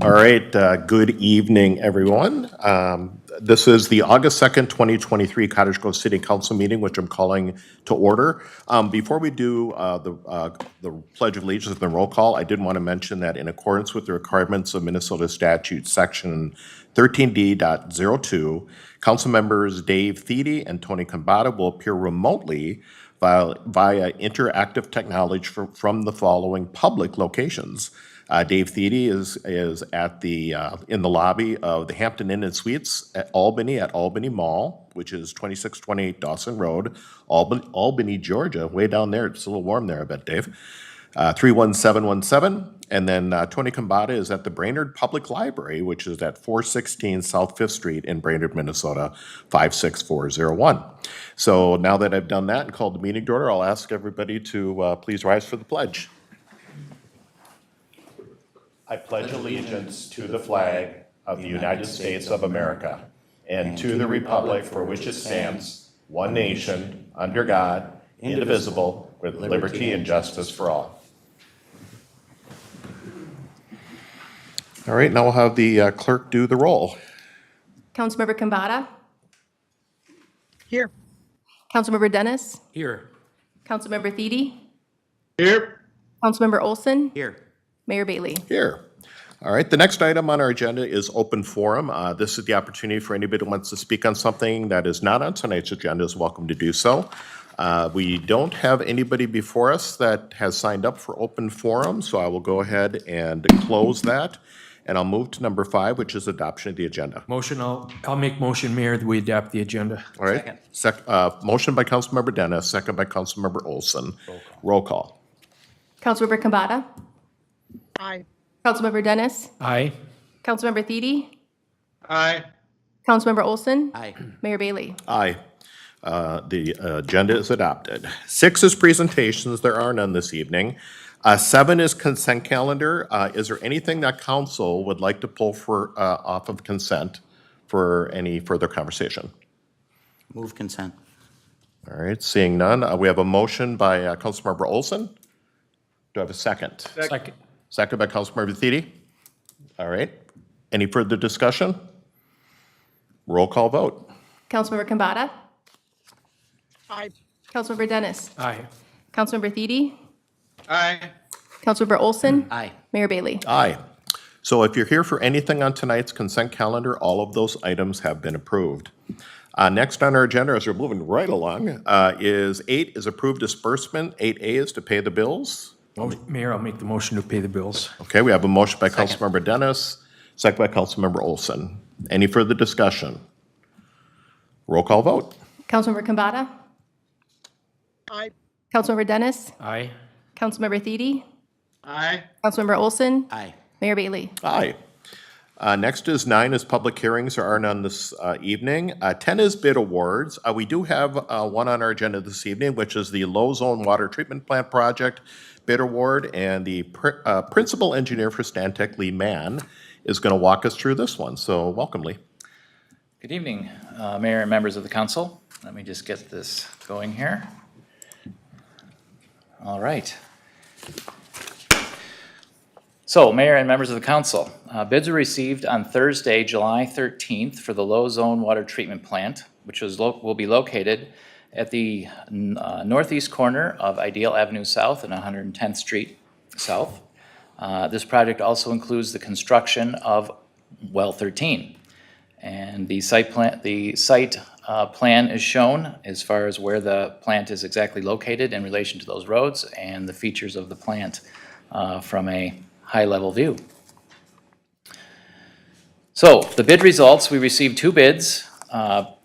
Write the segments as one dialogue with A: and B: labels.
A: All right, good evening, everyone. This is the August 2nd, 2023 Cottage Grove City Council meeting, which I'm calling to order. Before we do the Pledge of Allegiance and the roll call, I did want to mention that in accordance with the requirements of Minnesota Statute Section 13D.02, council members Dave Thiede and Tony Kambata will appear remotely via interactive technology from the following public locations. Dave Thiede is at the in the lobby of the Hampton Inn and Suites at Albany Mall, which is 2628 Dawson Road, Albany, Georgia, way down there. It's a little warm there, I bet, Dave. 31717. And then Tony Kambata is at the Brainerd Public Library, which is at 416 South 5th Street in Brainerd, Minnesota, 56401. So now that I've done that and called the meeting to order, I'll ask everybody to please rise for the pledge. I pledge allegiance to the flag of the United States of America and to the republic for which it stands, one nation, under God, indivisible, with liberty and justice for all. All right, now we'll have the clerk do the roll.
B: Councilmember Kambata?
C: Here.
B: Councilmember Dennis?
D: Here.
B: Councilmember Thiede?
C: Here.
B: Councilmember Olson?
D: Here.
B: Mayor Bailey?
A: Here. All right, the next item on our agenda is open forum. This is the opportunity for anybody who wants to speak on something that is not on tonight's agenda is welcome to do so. We don't have anybody before us that has signed up for open forum, so I will go ahead and close that. And I'll move to number 5, which is adoption of the agenda.
D: Motion, I'll make motion, Mayor, that we adopt the agenda.
A: All right. Motion by Councilmember Dennis, second by Councilmember Olson. Roll call.
B: Councilmember Kambata?
C: Aye.
B: Councilmember Dennis?
D: Aye.
B: Councilmember Thiede?
C: Aye.
B: Councilmember Olson?
D: Aye.
B: Mayor Bailey?
A: Aye. The agenda is adopted. 6 is presentations. There are none this evening. 7 is consent calendar. Is there anything that council would like to pull for off of consent for any further conversation?
E: Move consent.
A: All right, seeing none, we have a motion by Councilmember Olson. Do I have a second?
D: Second.
A: Second by Councilmember Thiede. All right. Any further discussion? Roll call vote.
B: Councilmember Kambata?
C: Aye.
B: Councilmember Dennis?
D: Aye.
B: Councilmember Thiede?
C: Aye.
B: Councilmember Olson?
E: Aye.
B: Mayor Bailey?
A: Aye. So if you're here for anything on tonight's consent calendar, all of those items have been approved. Next on our agenda, as we're moving right along, is 8 is approved disbursement. 8A is to pay the bills.
D: Mayor, I'll make the motion to pay the bills.
A: Okay, we have a motion by Councilmember Dennis, second by Councilmember Olson. Any further discussion? Roll call vote.
B: Councilmember Kambata?
C: Aye.
B: Councilmember Dennis?
D: Aye.
B: Councilmember Thiede?
C: Aye.
B: Councilmember Olson?
E: Aye.
B: Mayor Bailey?
A: Aye. Next is 9 is public hearings. There are none this evening. 10 is bid awards. We do have one on our agenda this evening, which is the Low Zone Water Treatment Plant Project bid award, and the principal engineer for Stantec, Lee Mann, is going to walk us through this one. So welcome, Lee.
F: Good evening, Mayor and members of the council. Let me just get this going here. All right. So, Mayor and members of the council, bids were received on Thursday, July 13th for the Low Zone Water Treatment Plant, which will be located at the northeast corner of Ideal Avenue South and 110th Street South. This project also includes the construction of Well 13. And the site plan is shown as far as where the plant is exactly located in relation to those roads and the features of the plant from a high-level view. So the bid results, we received 2 bids,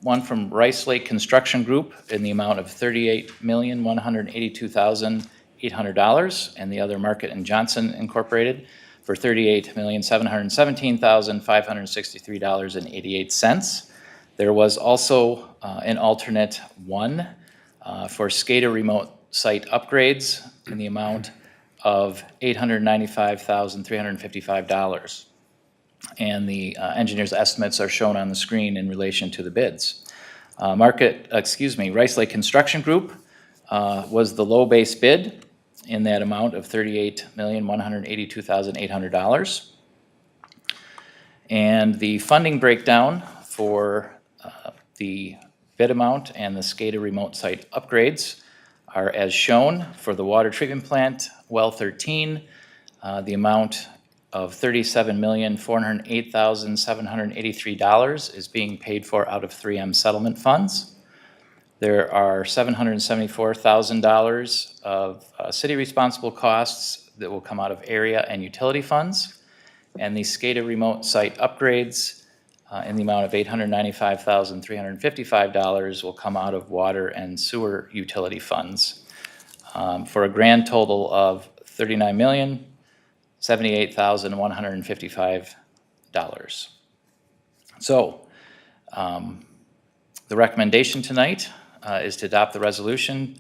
F: one from Rice Lake Construction Group in the amount of $38,182,800, and the other Market and Johnson Incorporated for $38,717,563.88. There was also an alternate 1 for SCADA remote site upgrades in the amount of $895,355. And the engineer's estimates are shown on the screen in relation to the bids. Rice Lake Construction Group was the low base bid in that amount of $38,182,800. And the funding breakdown for the bid amount and the SCADA remote site upgrades are as shown. For the water treatment plant, well 13, the amount of $37,408,783 is being paid for out of 3M settlement funds. There are $774,000 of city responsible costs that will come out of area and utility funds. And the SCADA remote site upgrades in the amount of $895,355 will come out of water and sewer utility funds, for a grand total of $39,078,155. So the recommendation tonight is to adopt the resolution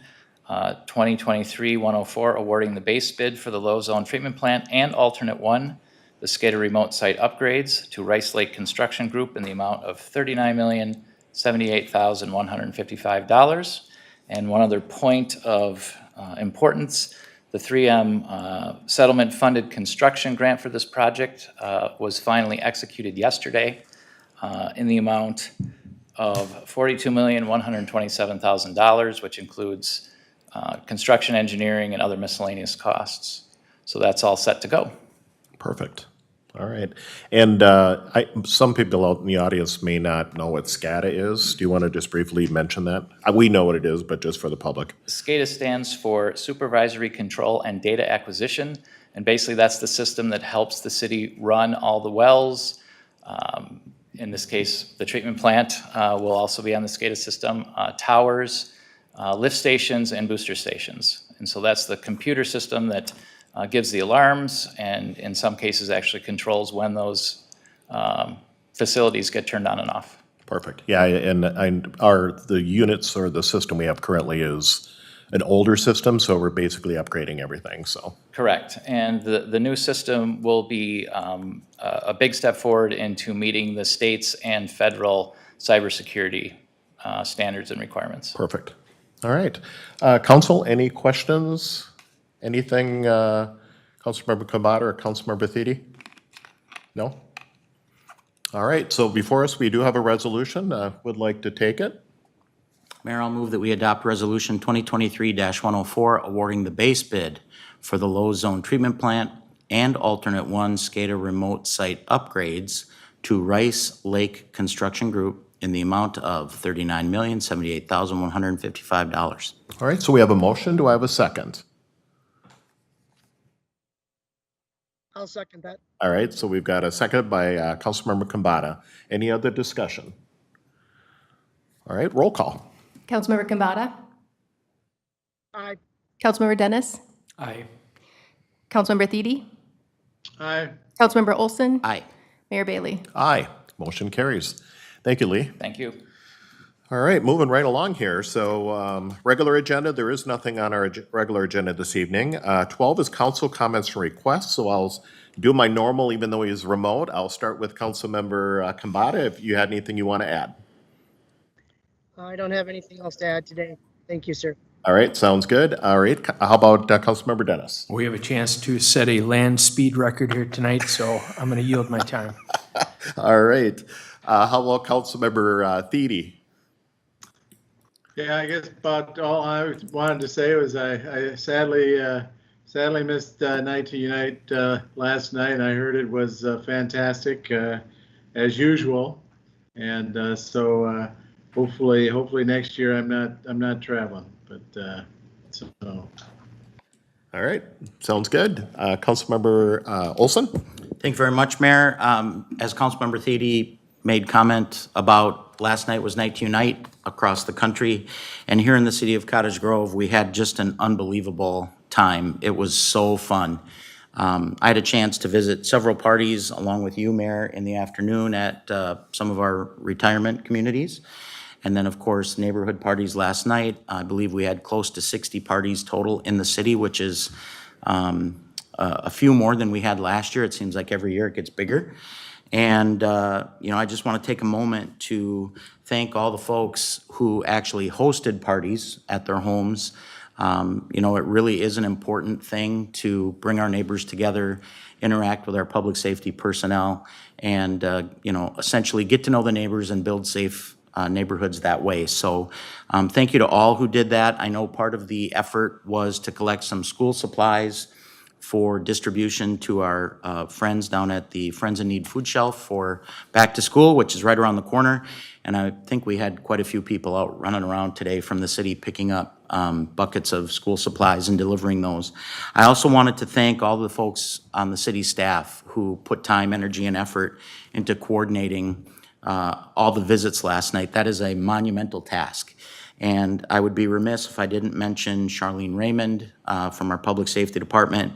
F: 2023-104 awarding the base bid for the low zone treatment plant and alternate one, the SCADA remote site upgrades, to Rice Lake Construction Group in the amount of $39,078,155. And one other point of importance, the 3M settlement funded construction grant for this project was finally executed yesterday in the amount of $42,127,000, which includes construction, engineering, and other miscellaneous costs. So that's all set to go.
A: Perfect. All right. And some people out in the audience may not know what SCADA is. Do you want to just briefly mention that? We know what it is, but just for the public.
F: SCADA stands for Supervisory Control and Data Acquisition, and basically that's the system that helps the city run all the wells. In this case, the treatment plant will also be on the SCADA system, towers, lift stations, and booster stations. And so that's the computer system that gives the alarms, and in some cases actually controls when those facilities get turned on and off.
A: Perfect. Yeah, and the units or the system we have currently is an older system, so we're basically upgrading everything, so.
F: Correct. And the new system will be a big step forward into meeting the state's and federal cybersecurity standards and requirements.
A: Perfect. All right. Council, any questions? Anything, Councilmember Kambata or Councilmember Thiede? No? All right, so before us, we do have a resolution. Would like to take it.
E: Mayor, I'll move that we adopt Resolution 2023-104 awarding the base bid for the low zone treatment plant and alternate one SCADA remote site upgrades to Rice Lake Construction Group in the amount of $39,078,155.
A: All right, so we have a motion. Do I have a second?
C: I'll second that.
A: All right, so we've got a second by Councilmember Kambata. Any other discussion? All right, roll call.
B: Councilmember Kambata,
C: Aye.
B: Councilmember Dennis,
D: Aye.
B: Councilmember Thiede,
C: Aye.
B: Councilmember Olson,
E: Aye.
B: Mayor Bailey.
A: Aye, motion carries. Thank you, Lee.
F: Thank you.
A: All right, moving right along here. So regular agenda, there is nothing on our regular agenda this evening. 12 is council comments and requests, so I'll do my normal, even though he's remote. I'll start with Councilmember Kambata, if you had anything you want to add.
C: I don't have anything else to add today. Thank you, sir.
A: All right, sounds good. All right, how about Councilmember Dennis?
D: We have a chance to set a land speed record here tonight, so I'm going to yield my time.
A: All right, how about Councilmember Thiede?
G: Yeah, I guess about all I wanted to say was I sadly missed Night to Unite last night. I heard it was fantastic as usual, and so hopefully next year I'm not traveling. But so.
A: All right, sounds good. Councilmember Olson?
E: Thank you very much, Mayor. As Councilmember Thiede made comment about, last night was Night to Unite across the country. And here in the city of Cottage Grove, we had just an unbelievable time. It was so fun. I had a chance to visit several parties along with you, Mayor, in the afternoon at some of our retirement communities. And then, of course, neighborhood parties last night. I believe we had close to 60 parties total in the city, which is a few more than we had last year. It seems like every year it gets bigger. And, I just want to take a moment to thank all the folks who actually hosted parties at their homes. It really is an important thing to bring our neighbors together, interact with our public safety personnel, and, essentially get to know the neighbors and build safe neighborhoods that way. So thank you to all who did that. I know part of the effort was to collect some school supplies for distribution to our friends down at the Friends in Need food shelf for back to school, which is right around the corner. And I think we had quite a few people out running around today from the city picking up buckets of school supplies and delivering those. I also wanted to thank all the folks on the city staff who put time, energy, and effort into coordinating all the visits last night. That is a monumental task. And I would be remiss if I didn't mention Charlene Raymond from our Public Safety Department,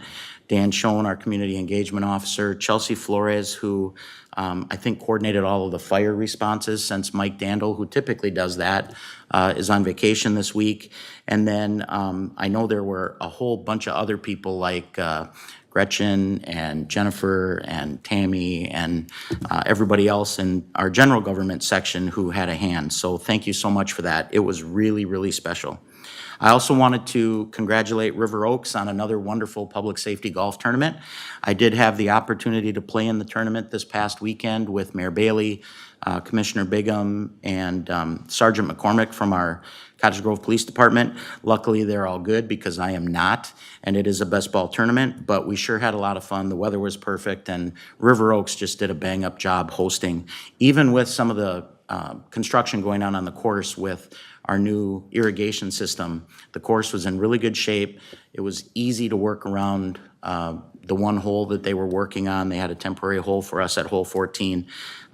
E: Dan Schoen, our Community Engagement Officer, Chelsea Flores, who I think coordinated all of the fire responses since Mike Dandel, who typically does that, is on vacation this week. And then I know there were a whole bunch of other people like Gretchen and Jennifer and Tammy and everybody else in our general government section who had a hand. So thank you so much for that. It was really, really special. I also wanted to congratulate River Oaks on another wonderful public safety golf tournament. I did have the opportunity to play in the tournament this past weekend with Mayor Bailey, Commissioner Bigham, and Sergeant McCormick from our Cottage Grove Police Department. Luckily, they're all good because I am not, and it is a best ball tournament, but we sure had a lot of fun. The weather was perfect, and River Oaks just did a bang-up job hosting, even with some of the construction going on the course with our new irrigation system. The course was in really good shape. It was easy to work around the one hole that they were working on. They had a temporary hole for us at hole 14.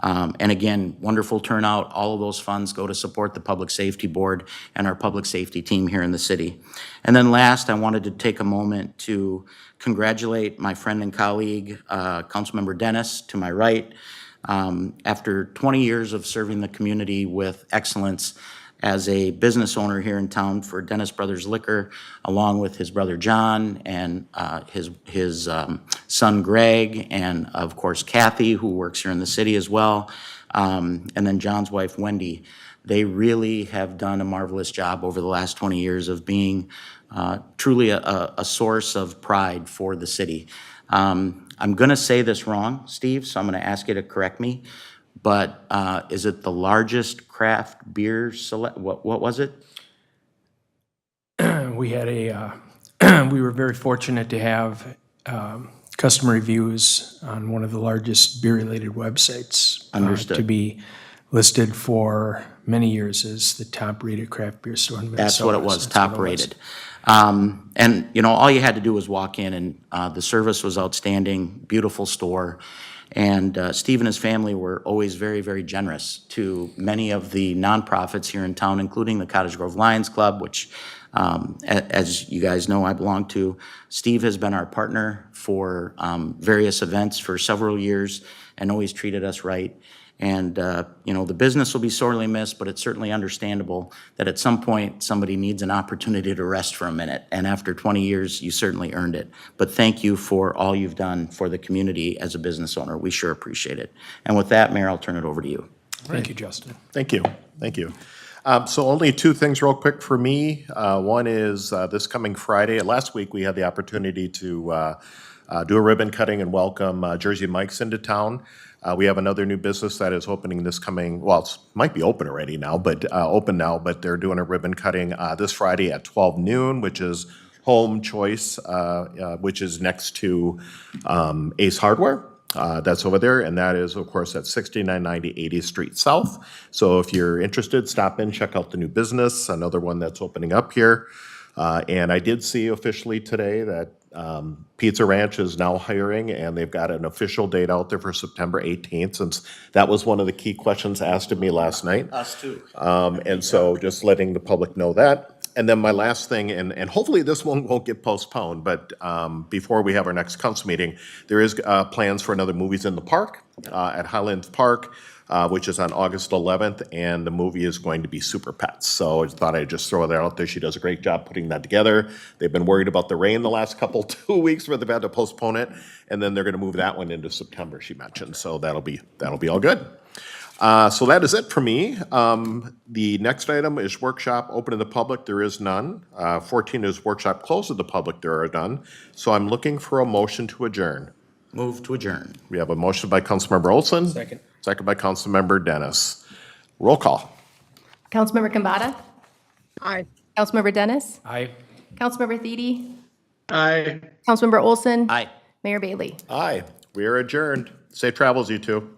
E: And again, wonderful turnout. All of those funds go to support the Public Safety Board and our public safety team here in the city. And then last, I wanted to take a moment to congratulate my friend and colleague, Councilmember Dennis, to my right. After 20 years of serving the community with excellence as a business owner here in town for Dennis Brothers Liquor, along with his brother John and his son Greg, and of course Kathy, who works here in the city as well, and then John's wife Wendy. They really have done a marvelous job over the last 20 years of being truly a source of pride for the city. I'm going to say this wrong, Steve, so I'm going to ask you to correct me. But is it the largest craft beer what was it?
D: We had we were very fortunate to have customer reviews on one of the largest beer-related websites.
E: Understood.
D: To be listed for many years as the top-rated craft beer store in Minnesota.
E: That's what it was, top-rated. And, all you had to do was walk in, and the service was outstanding, beautiful store. And Steve and his family were always very, very generous to many of the nonprofits here in town, including the Cottage Grove Lions Club, which, as you guys know, I belong to. Steve has been our partner for various events for several years and always treated us right. And, the business will be sorely missed, but it's certainly understandable that at some point somebody needs an opportunity to rest for a minute. And after 20 years, you certainly earned it. But thank you for all you've done for the community as a business owner. We sure appreciate it. And with that, Mayor, I'll turn it over to you.
D: Thank you, Justin.
A: Thank you. Thank you. So only two things real quick for me. One is this coming Friday. Last week, we had the opportunity to do a ribbon cutting and welcome Jersey Mike's into town. We have another new business that is opening this coming, well, it might be open already now, but open now, but they're doing a ribbon cutting this Friday at 12 noon, which is Home Choice, which is next to Ace Hardware. That's over there, and that is, of course, at 6990 80th Street South. So if you're interested, stop in, check out the new business, another one that's opening up here. And I did see officially today that Pizza Ranch is now hiring, and they've got an official date out there for September 18th, since that was one of the key questions asked of me last night.
E: Us too.
A: And so just letting the public know that. And then my last thing, and hopefully this one won't get postponed, but before we have our next council meeting, there is plans for another Movies in the Park at Highlands Park, which is on August 11th, and the movie is going to be Super Pets. So I thought I'd just throw that out there. She does a great job putting that together. They've been worried about the rain the last 2 weeks where they've had to postpone it, and then they're going to move that one into September, she mentioned. So that'll be all good. So that is it for me. The next item is workshop open to the public. There is none. 14 is workshop closed to the public. There are none. So I'm looking for a motion to adjourn.
E: Move to adjourn.
A: We have a motion by Councilmember Olson.
D: Second.
A: Second by Councilmember Dennis. Roll call.
B: Councilmember Kambata?
C: Aye.
B: Councilmember Dennis?
D: Aye.
B: Councilmember Thiede?
G: Aye.
B: Councilmember Olson?
E: Aye.
B: Mayor Bailey?
A: Aye. We are adjourned. Safe travels, you two.